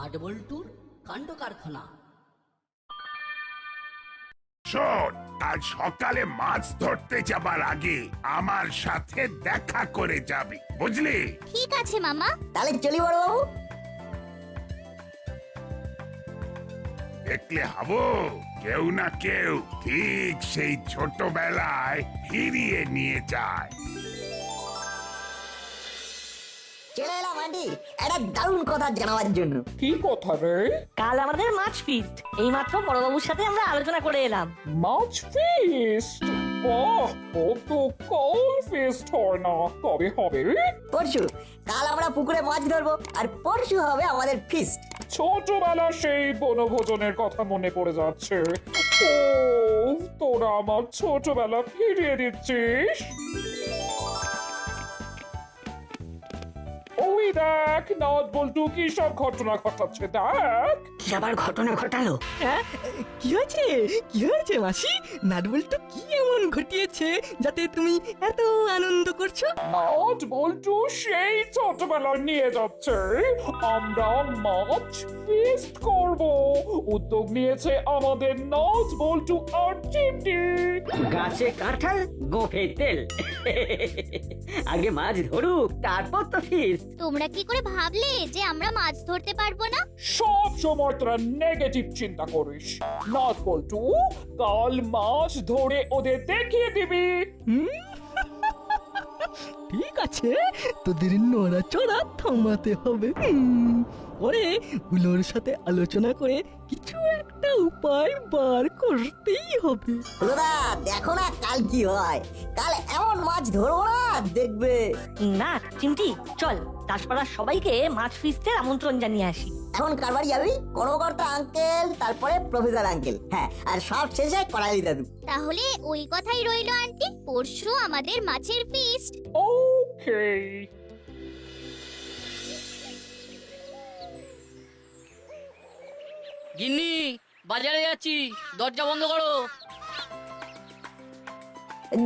Nut বল্টুর কাণ্ড কারখানা। শোন, আজ সকালে মাছ ধরতে যাবার আগে আমার সাথে দেখা করে যাবি, বুঝলি? ঠিক আছে মামা। তাহলে চলি বড় বাবু। দেখলে হাবু, কেউ না কেউ ঠিক সেই ছোটবেলায় ফিরিয়ে নিয়ে যায়। চলে এলাম আন্টি একটা দারুণ কথা জানাবার জন্য। কি কথা রে? কাল আমাদের মাছ ফিস্ট, এইমাত্র বড়বাবুর সাথে আমরা আলোচনা করে এলাম। মাছ ফিস্ট? বাহ, ও তো কল ফিস্ট হয় না, কবে হবে রে? পরশু। কাল আমরা পুকুরে মাছ ধরবো আর পরশু হবে আমাদের ফিস্ট। ছোটবেলা সেই বনভোজনের কথা মনে পড়ে যাচ্ছে। ও, তোরা আমার ছোটবেলা ফিরিয়ে দিচ্ছিস। ওই দেখ, নাট বল্টু কি সব ঘটনা ঘটাচ্ছে, দেখ। কি আবার ঘটনা ঘটালো? হ্যাঁ, কি হয়েছে? কি হয়েছে মাসি? নাটবল্টু কি এমন ঘটিয়েছে যাতে তুমি এত আনন্দ করছো? নাট বল্টু সেই ছোটবেলা নিয়ে যাচ্ছে। আমরা মাছ ফিস্ট করব। উদ্যোগ নিয়েছে আমাদের নাট বল্টু আর টিমটি। গাছে কাঁঠাল, গোফে তেল। আগে মাছ ধরুক, তারপর তো ফিস্ট। তোমরা কি করে ভাবলে যে আমরা মাছ ধরতে পারবো না? সব সময় তোরা নেগেটিভ চিন্তা করিস। নাট বল্টু, কাল মাছ ধরে ওদের দেখিয়ে দিবি। ঠিক আছে, তোদের নড়াচড়া থামাতে হবে। পরে হুলোর সাথে আলোচনা করে কিছু একটা উপায় বার করতেই হবে। হলোদা, দেখো না কাল কি হয়। কাল এমন মাছ ধরবো না, দেখবে। না চিমটি, চল দাসপাড়ার সবাইকে মাছ ফিস্টের আমন্ত্রণ জানিয়ে আসি। এখন কারবার যাবি কর্মকর্তা আঙ্কেল, তারপরে প্রফেসর আঙ্কেল, হ্যাঁ, আর সব শেষে করালি দাদু। তাহলে ওই কথাই রইলো আন্টি, পরশু আমাদের মাছের ফিস্ট। ওকে। গিন্নি, বাজারে যাচ্ছি, দরজা বন্ধ করো।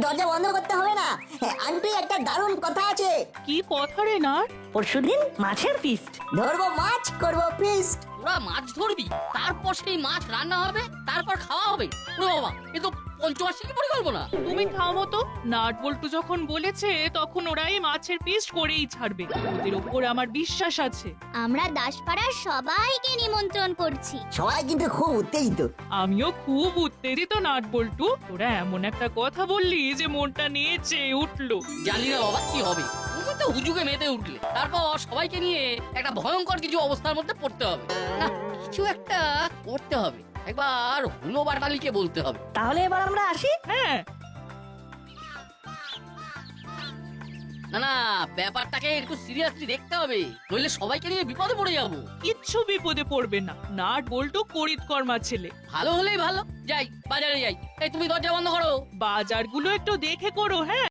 দরজা বন্ধ করতে হবে না। হ্যাঁ, আন্টি একটা দারুণ কথা আছে। কি কথা রে নাট? পরশুদিন মাছের ফিস্ট। ধরবো মাছ, করবো ফিস্ট। ওরা মাছ ধরবি, তারপর সেই মাছ রান্না হবে, তারপর খাওয়া হবে। ওরে বাবা, এ তো পঞ্চবার্ষিকী পরিকল্পনা। তুমি থামো তো। নাট বল্টু যখন বলেছে তখন ওরাই মাছের ফিস্ট করেই ছাড়বে। ওদের ওপর আমার বিশ্বাস আছে। আমরা দাসপাড়ার সবাইকে নিমন্ত্রণ করছি। সবাই কিন্তু খুব উত্তেজিত। আমিও খুব উত্তেজিত নাট বল্টু। তোরা এমন একটা কথা বললি যে মনটা নেচে উঠলো। জানি না বাবা কি হবে, তুমি তো হুজুগে মেতে উঠলে। তারপর সবাইকে নিয়ে একটা ভয়ঙ্কর কিছু অবস্থার মধ্যে পড়তে হবে। না, কিছু একটা করতে হবে। একবার হুলো বাটালিকে বলতে হবে। তাহলে এবার আমরা আসি। হ্যাঁ, না না, ব্যাপারটাকে একটু সিরিয়াসলি দেখতে হবে, নইলে সবাইকে নিয়ে বিপদে পড়ে যাবো। কিচ্ছু বিপদে পড়বে না। নাট বল্টু করিতকর্মা ছেলে। ভালো হলেই ভালো। যাই, বাজারে যাই। এই তুমি দরজা বন্ধ করো। বাজারগুলো একটু দেখে করো, হ্যাঁ।